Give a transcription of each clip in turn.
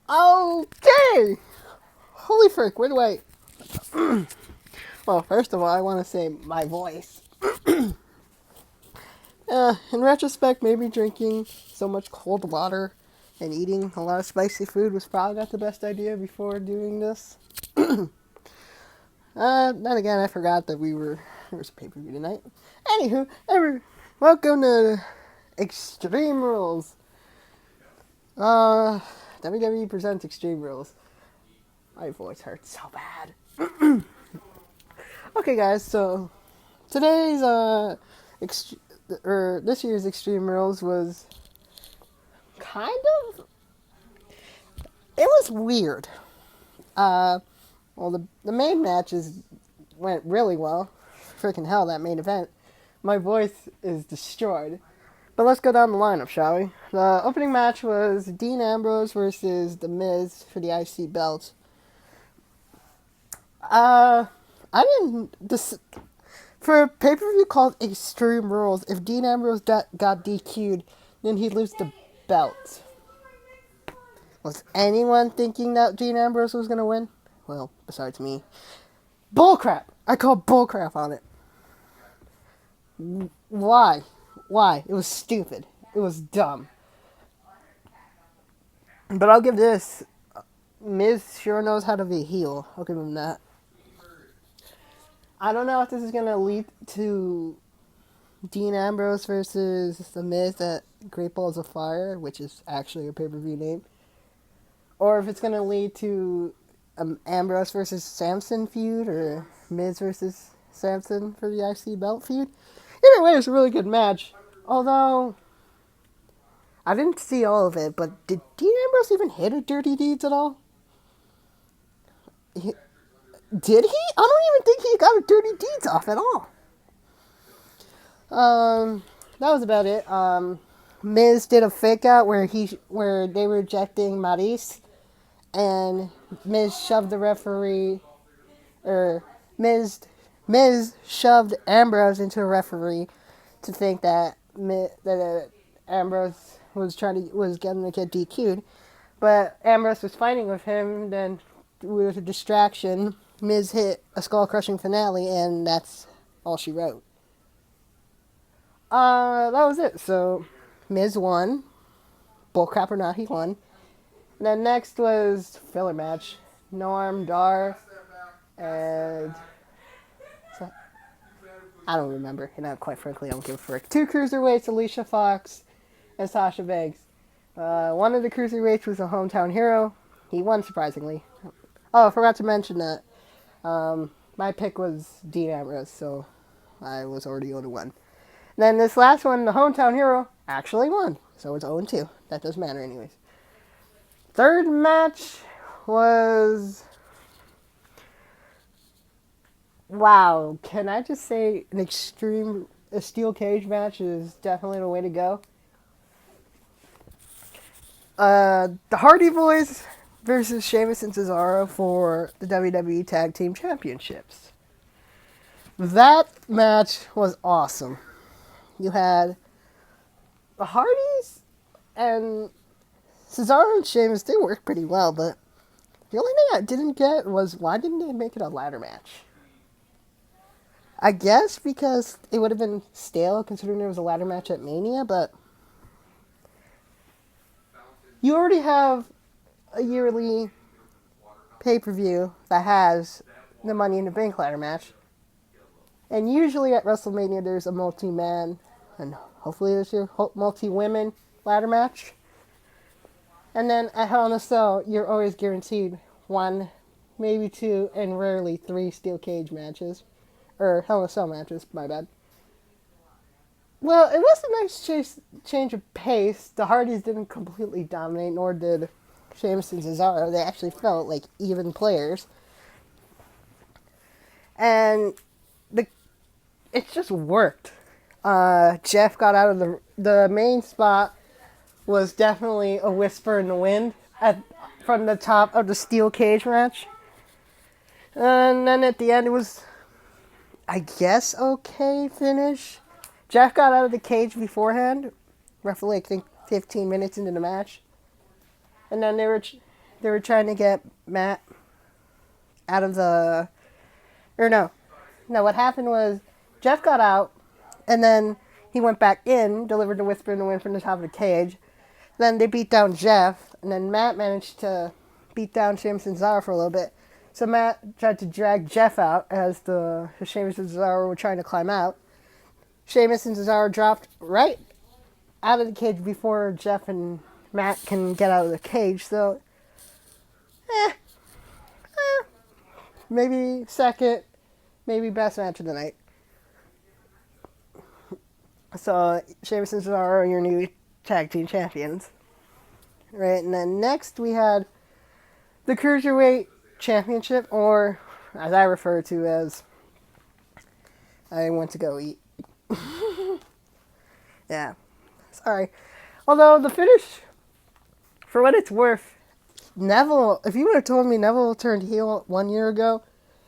Okay! Holy frick, where do I... Well, first of all, I want to say my voice. In retrospect, maybe drinking so much cold water and eating a lot of spicy food was probably not the best idea before doing this. Then again, I forgot that there was a pay-per-view tonight. Anywho, welcome to Extreme Rules. WWE presents Extreme Rules. My voice hurts so bad. Okay, guys, so today's, this year's Extreme Rules was kind of, it was weird. Well, the main matches went really well. Freaking hell, that main event. My voice is destroyed. But let's go down the lineup, shall we? The opening match was Dean Ambrose versus The Miz for the IC belt. For a pay-per-view called Extreme Rules, if Dean Ambrose got DQ'd, then he'd lose the belt. Was anyone thinking that Dean Ambrose was going to win? Well, besides me. Bullcrap! I call bullcrap on it. Why? It was stupid. It was dumb. But I'll give this. Miz sure knows how to be a heel. I'll give him that. I don't know if this is going to lead to Dean Ambrose versus The Miz at Great Balls of Fire, which is actually a pay-per-view name. Or if it's going to lead to Ambrose versus Samson feud, or Miz versus Samson for the IC belt feud. Either way, it's a really good match. Although, I didn't see all of it, but did Dean Ambrose even hit a Dirty Deeds at all? Did he? I don't even think he got a Dirty Deeds off at all. That was about it. Miz did a fake out where they were ejecting Maryse, and Miz shoved the referee, or Miz shoved Ambrose into a referee to think that Ambrose was going to get DQ'd, but Ambrose was fighting with him. Then, with a distraction, Miz hit a skull-crushing finale, and that's all she wrote. That was it. So, Miz won. Bullcrap or not, he won. And then next was filler match. Norm, Dar, and I don't remember. And quite frankly, I don't give a frick. 2 cruiserweights, Alicia Fox and Sasha Banks. One of the cruiserweights was a hometown hero. He won, surprisingly. Oh, I forgot to mention that my pick was Dean Ambrose, so I was already 0-1. Then this last one, the hometown hero, actually won. So it's 0-2. That doesn't matter anyways. Third match was... Wow, can I just say a steel cage match is definitely the way to go. The Hardy Boys versus Sheamus and Cesaro for the WWE Tag Team Championships. That match was awesome. You had the Hardys and Cesaro and Sheamus, they worked pretty well, but the only thing I didn't get was why didn't they make it a ladder match? I guess because it would have been stale considering there was a ladder match at Mania, but you already have a yearly pay-per-view that has the Money in the Bank ladder match. And usually at WrestleMania there's a multi-man, and hopefully there's your multi-women ladder match. And then at Hell in a Cell, you're always guaranteed 1, maybe 2, and rarely 3 steel cage matches. Or Hell in a Cell matches, my bad. Well, it was a nice change of pace. The Hardys didn't completely dominate, nor did Sheamus and Cesaro. They actually felt like even players. And it just worked. Jeff got out of the main spot. Was definitely a whisper in the wind from the top of the steel cage match. And then at the end it was, I guess, okay finish. Jeff got out of the cage beforehand, roughly I think 15 minutes into the match. And then they were trying to get Matt out of the... Or no. No, what happened was Jeff got out, and then he went back in, delivered the Whisper and the win from the top of the cage. Then they beat down Jeff, and then Matt managed to beat down Sheamus and Cesaro for a little bit. So Matt tried to drag Jeff out as Sheamus and Cesaro were trying to climb out. Sheamus and Cesaro dropped right out of the cage before Jeff and Matt can get out of the cage. So, maybe second, maybe best match of the night. So, Sheamus and Cesaro are your new tag team champions. Right, and then next we had the Cruiserweight Championship, or as I refer to as, I went to go eat. Yeah, sorry. Although the finish, for what it's worth, Neville, if you would have told me Neville turned heel 1 year ago,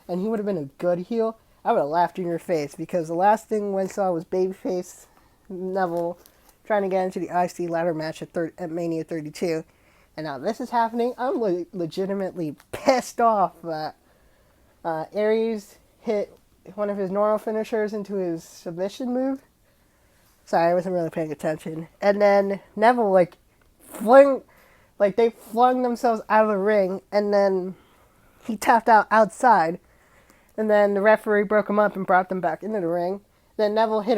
and he would have been a good heel, I would have laughed in your face, because the last thing I saw was babyface Neville trying to get into the IC ladder match at Mania 32. And now this is happening. I'm legitimately pissed off that Aries hit one of his normal finishers into his submission move. Sorry, I wasn't really paying attention. And then Neville, they flung themselves out of the ring, and then he tapped out outside. And then the referee broke him up and brought them back into the ring. Then Neville hit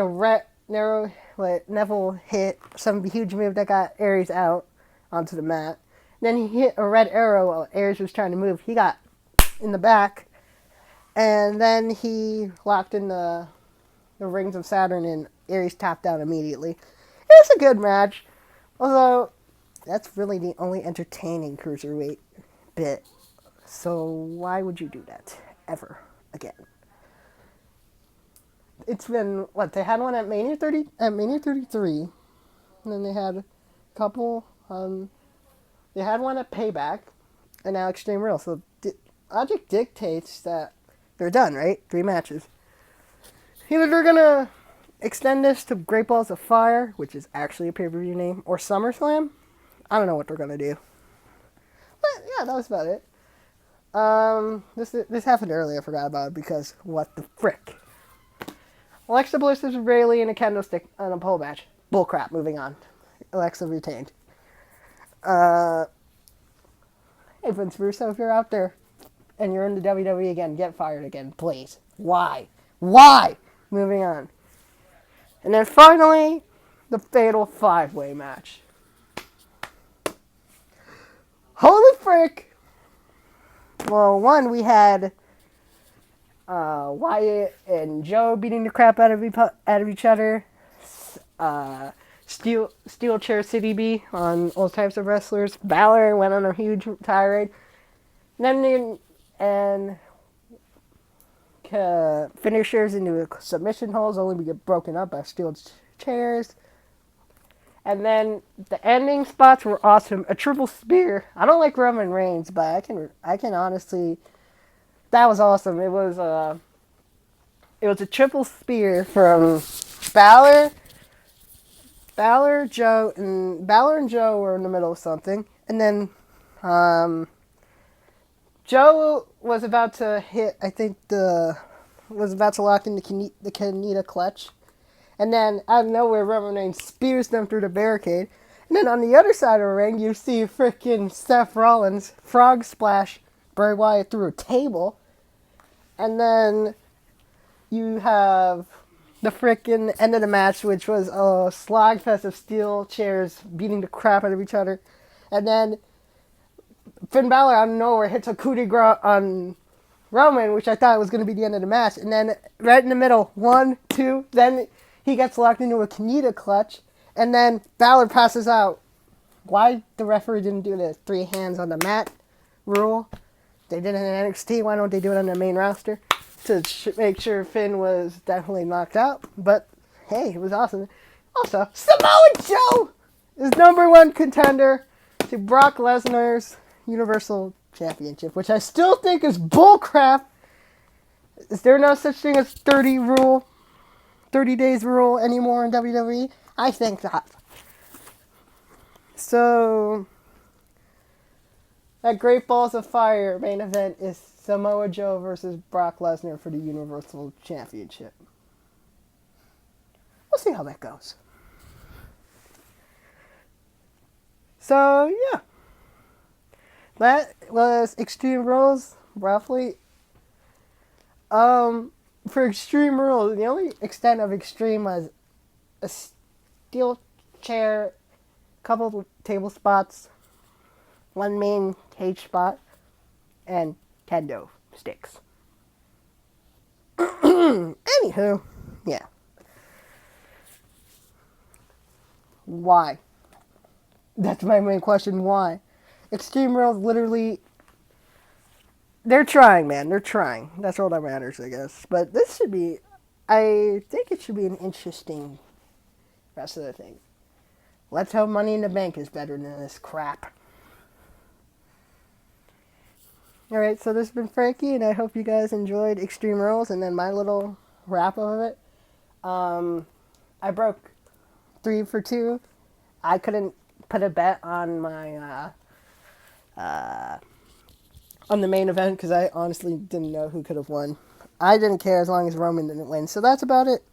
Neville hit some huge move that got Aries out onto the mat. Then he hit a red arrow while Aries was trying to move. He got in the back, and then he locked in the rings of Saturn, and Aries tapped out immediately. It was a good match, although that's really the only entertaining Cruiserweight bit. So why would you do that ever again? It's been, they had one at Mania 33, and then they had a couple, they had one at Payback, and now Extreme Rules. So logic dictates that they're done, right? 3 matches. Either they're gonna extend this to Great Balls of Fire, which is actually a pay-per-view name, or SummerSlam. I don't know what they're gonna do. But yeah, that was about it. This happened earlier, I forgot about it, because what the frick. Alexa Bliss is Rayleigh in a kendo stick on a pole match. Bullcrap, moving on. Alexa retained. Hey Vince Russo, if you're out there and you're in the WWE again, get fired again, please. Why? Moving on. And then finally, the Fatal 5-Way match. Holy frick! Well, one, we had Wyatt and Joe beating the crap out of each other. Steel Chair City B on all types of wrestlers. Balor went on a huge tirade. And finishers into submission holds only to get broken up by steel chairs. And then the ending spots were awesome. A triple spear. I don't like Roman Reigns, but I can honestly. That was awesome. It was a triple spear from Balor, Joe, and Balor and Joe were in the middle of something, and then Joe was about to hit. Was about to lock in the Kanita clutch, and then out of nowhere, Roman Reigns spears them through the barricade, and then on the other side of the ring, you see freaking Seth Rollins frog splash Bray Wyatt through a table. And then you have the frickin' end of the match, which was a slogfest of steel chairs beating the crap out of each other. And then Finn Balor out of nowhere hits a coup de grace on Roman, which I thought was going to be the end of the match. And then right in the middle, 1, 2, then he gets locked into a Kanita clutch. And then Balor passes out. Why the referee didn't do the 3 hands on the mat rule? They did it in NXT. Why don't they do it on the main roster? To make sure Finn was definitely knocked out. But, hey, it was awesome. Also, Samoa Joe is #1 contender to Brock Lesnar's Universal Championship, which I still think is bullcrap. Is there no such thing as 30 days rule anymore in WWE? I think not. So, That Great Balls of Fire main event is Samoa Joe versus Brock Lesnar for the Universal Championship. We'll see how that goes. So, yeah. That was Extreme Rules, roughly. For Extreme Rules, the only extent of Extreme was a steel chair, couple of table spots, one main cage spot, and kendo sticks. Anywho, yeah. Why? That's my main question. Why? Extreme Rules literally... They're trying, man. They're trying. That's all that matters, I guess. But this should be... I think it should be an interesting rest of the thing. Let's hope Money in the Bank is better than this crap. Alright, so this has been Franky, and I hope you guys enjoyed Extreme Rules and then my little wrap of it. I broke 3 for 2. I couldn't put a bet on my on the main event because I honestly didn't know who could have won. I didn't care as long as Roman didn't win. So that's about it.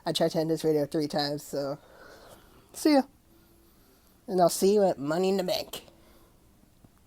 I tried to end this video 3 times, so see ya. And I'll see you at Money in the Bank.